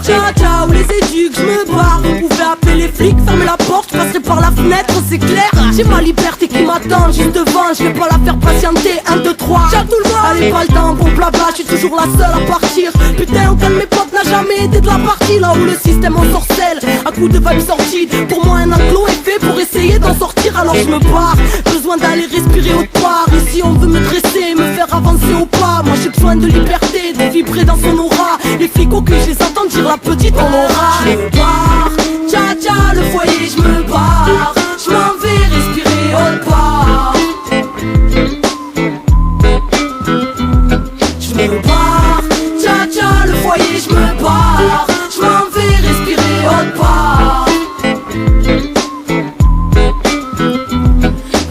Ciao ciao les éduques, je me barre. Vous pouvez appeler les flics, fermez la porte, je passerai par la fenêtre, c'est clair. J'ai ma liberté qui m'attend juste devant, je vais pas la faire patienter. 1, 2, 3, ciao tout le monde. Allez pas le temps pour blabla, je suis toujours la seule à partir. Putain aucun de mes potes n'a jamais été de la partie. Là où le système ensorcelle, à coups de vibes sorties. Pour moi un enclos est fait pour essayer d'en sortir, alors je me barre. Besoin d'aller respirer autre part. Ici on veut me dresser, me faire avancer au pas. Moi j'ai besoin de liberté, de vibrer dans son aura. Les flics au cul, je les entends dire la petite on aura. Je me barre, tcha tcha le foyer, je me barre. Je m'en vais respirer autre part. Je me barre, tcha tcha le foyer, je me barre. Je m'en vais respirer autre part.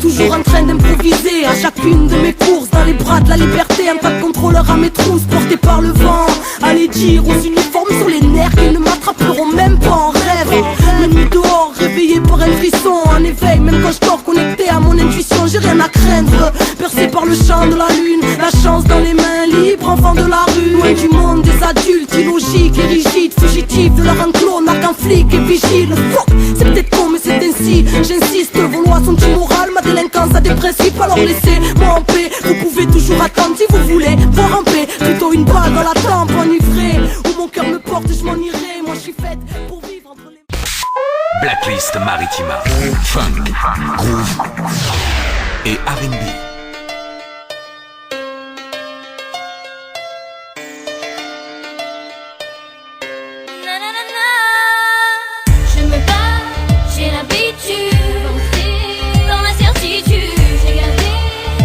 Toujours en train d'improviser à chacune de mes courses. Dans les bras de la liberté, un tas de contrôleurs à mes trousses portés par le vent. Allez dire aux uniformes sur les nerfs qu'ils ne m'attraperont même pas en rêve. La nuit dehors, réveillé par un frisson. En éveil, même quand je dors connecté à mon intuition, j'ai rien à craindre. Percé par le champ de la lune, la chance dans les mains libres, enfant de la rue. Loin du monde des adultes, illogiques et rigides, fugitifs de leur enclos, n'a qu'un flic et vigile. Fuck, c'est peut-être con mais c'est ainsi, j'insiste, vos lois sont immorales, ma délinquance a des principes, alors laissez-moi en paix. Vous pouvez toujours attendre si vous voulez voir en paix, plutôt une balle dans la tempe enivrée, où mon cœur me porte, je m'en irai. Moi je suis faite pour vivre entre les... Blacklist Maritima, funk, groove et R&B. Je me bats, j'ai l'habitude, dans ma certitude, j'ai gardé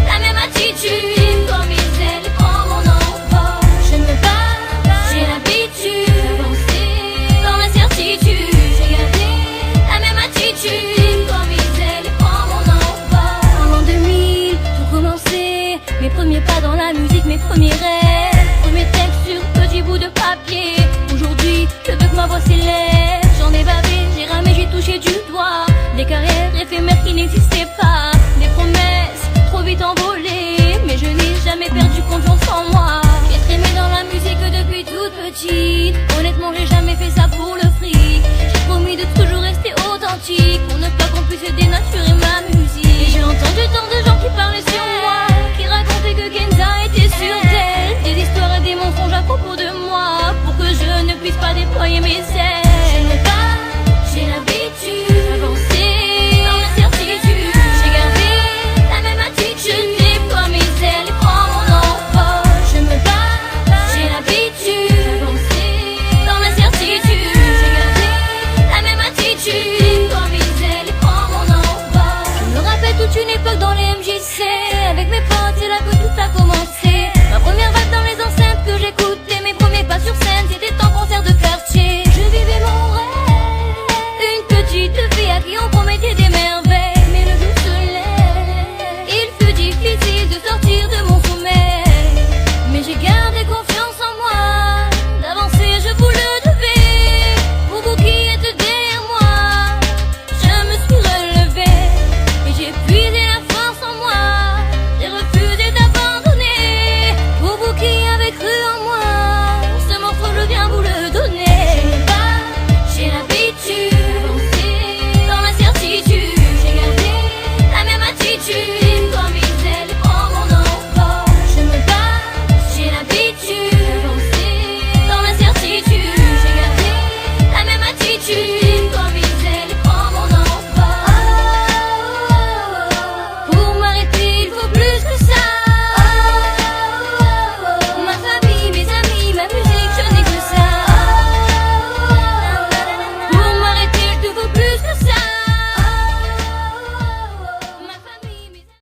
la même attitude, comme ils ailes prend mon envol. Je me bats, j'ai l'habitude, dans ma certitude, j'ai gardé la même attitude, comme ils ailes prend mon envol. En l'an 2000, tout commençait, mes premiers pas dans la musique, mes premiers rêves, premiers textes sur petit bout de papier. Aujourd'hui, je veux que ma voix s'élève. J'en ai bavé, j'ai ramé, j'ai touché du doigt des carrières éphémères qui n'existaient pas, des promesses trop vite envolées, mais je n'ai jamais perdu confiance en moi. J'ai trémé dans la musique depuis toute petite. Honnêtement, j'ai jamais fait ça pour le fric. J'ai promis de toujours rester authentique, pour ne pas qu'on puisse dénaturer ma musique. Et j'ai entendu tant de gens qui parlaient sur moi, qui racontaient que Kenza était sur terre, des histoires et des mensonges à propos de moi, pour que je ne puisse pas déployer mes ailes.